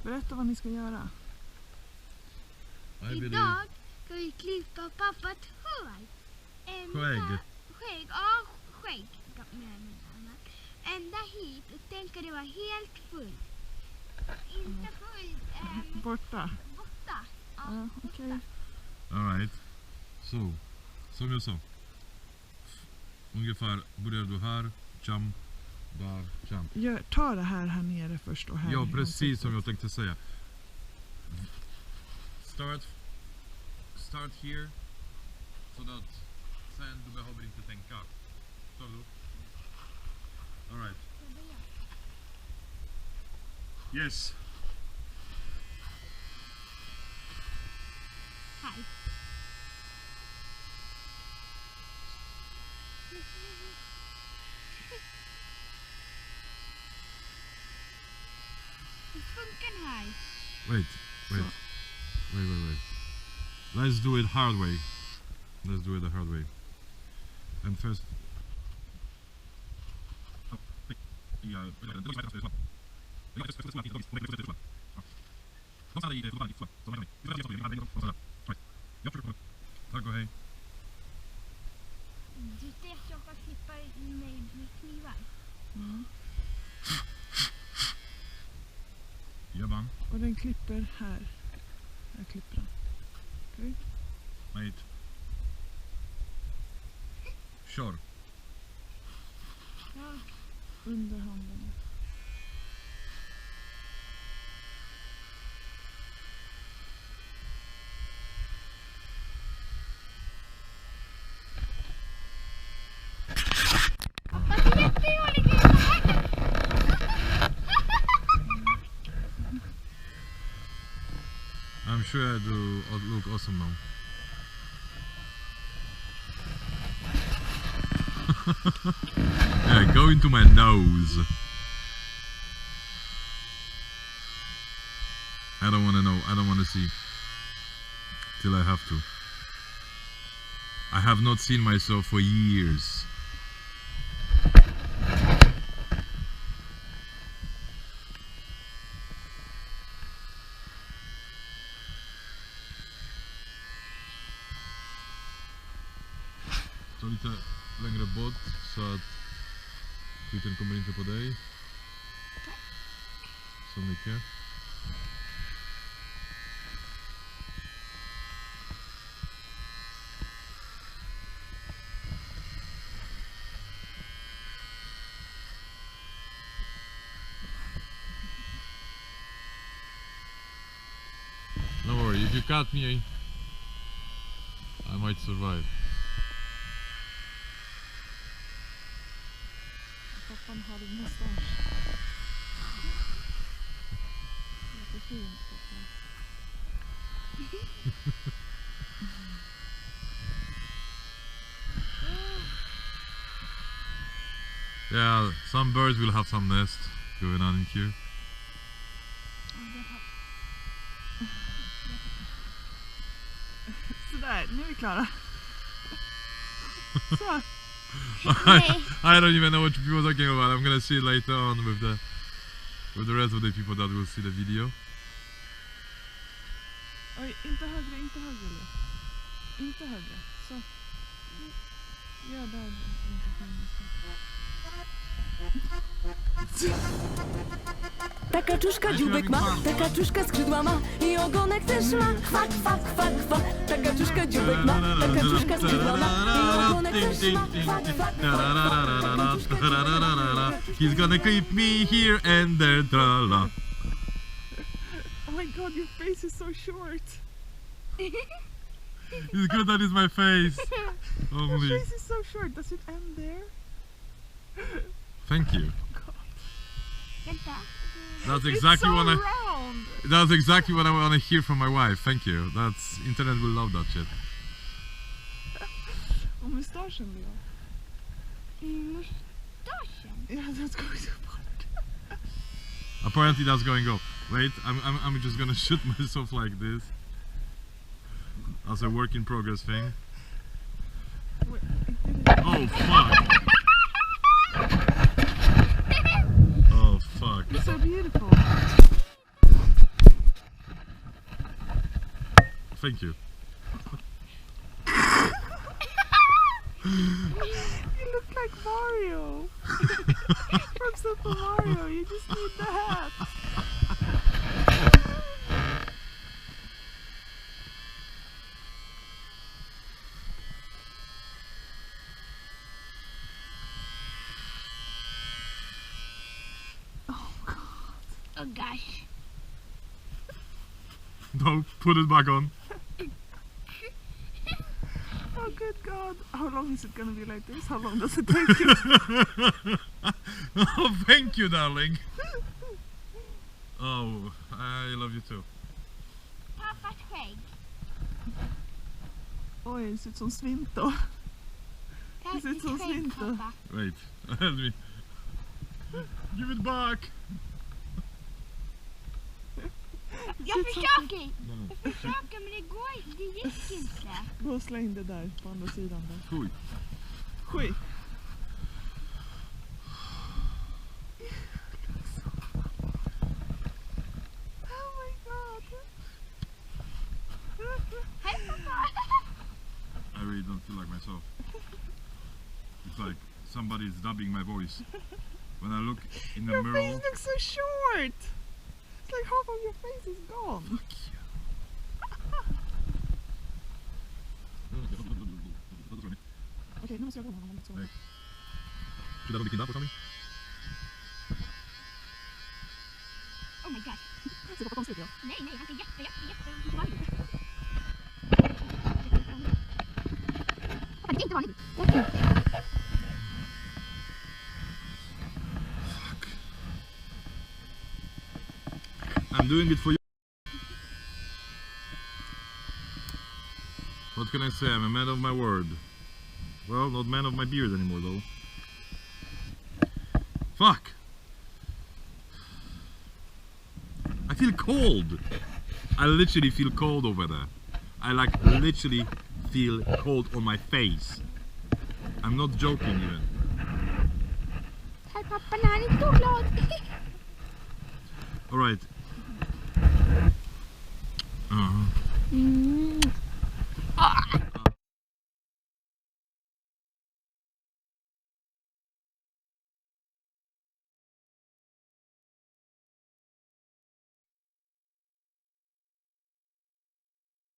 Berätta vad ni ska göra. Idag ska vi klippa pappas hår. Skägg? Ja, skägg. Ända hit och sen ska det vara helt fullt. Inte fullt. Borta? Borta. Ja, okej. All right. Så, som jag sa. Ungefär börjar du här, jump, där, jump. Ta det här nere först och här. Ja, precis som jag tänkte säga. Start here, så att sen du behöver inte tänka. Förstår du? All right. Yes. Hej. Hur funkar den här? Wait. Let's do it hard way. Let's do it the hard way. And first. Tack och hej. Du ser att jag bara klipper mig med knivar. Jabban. Och den klipper här. Här klipper den. Okej. Mate. Kör. Ja. Under handen. I'm sure I do look awesome now. Yeah, go into my nose. I don't want to know. I don't want to see. Till I have to. I have not seen myself for years. Så lite längre bort så att skiten kommer inte på dig. Så mycket. Don't worry, if you cut me, I might survive. Pappan har en mustasch. Jättefint, pappa. Yeah, some birds will have some nest going on in here. Sådär, nu är vi klara. Så. I don't even know what people are talking about. I'm gonna see it later on with the rest of the people that will see the video. Oj, inte högre, inte högre. Inte högre. Så. Ja, där. Ta kaczuszka dzióbek ma, ta kaczuszka skrzydła ma i ogonek też ma. Kwak, kwak, kwak, kwak. Ta kaczuszka dzióbek ma, ta kaczuszka skrzydła ma i ogonek też ma. Kwak, kwak, kwak. He's gonna clip me here and there, tra-la. Oh my god, your face is so short. It's good that it's my face. Only. Your face is so short. Does it end there? Thank you. Vänta. That's exactly it's so what I. round. That's exactly what I want to hear from my wife. Thank you. That's internet will love that shit. Och mustaschen då? Mustaschen? Ja, that's going so far. Apparently that's going go. Wait, I'm just gonna shoot myself like this as a work in progress thing. Wait, Oh fuck! Oh fuck! it's so beautiful. thank you. You look like Mario. From Super Mario. You just need the hat. Oh gosh. No, put it back on. Oh good God. How long is it gonna be like this? How long does it take you? Oh, thank you, darling. Oh, I love you too. Pappas skägg. Oj, det ser ut som svintor. Där ser ut som skägg, svintor. pappa. Wait, let me. Give it back. Jag försöker! No. Jag försöker men det gick inte. Gå och släng det där på andra sidan där. Oj. Skit. Oh my God. Hej pappa! I really don't feel like myself. It's like somebody is dubbing my voice. When I look in the Your mirror. face looks so short. It's like half of your face is gone. Okej, nu måste jag gå med honom. Nej. Should I be kidnapped or something? Oh my god. Ser på konstigt, ja. Nej, han ser jätte vanlig ut. Pappa, det är inte vanligt. Fuck. I'm doing it for you. What can I say? I'm a man of my word. Well, not man of my beard anymore though. Fuck! I feel cold! I literally feel cold over there. I like literally feel cold on my face. I'm not joking even. Här pappa, när han är inte så glad. Alright.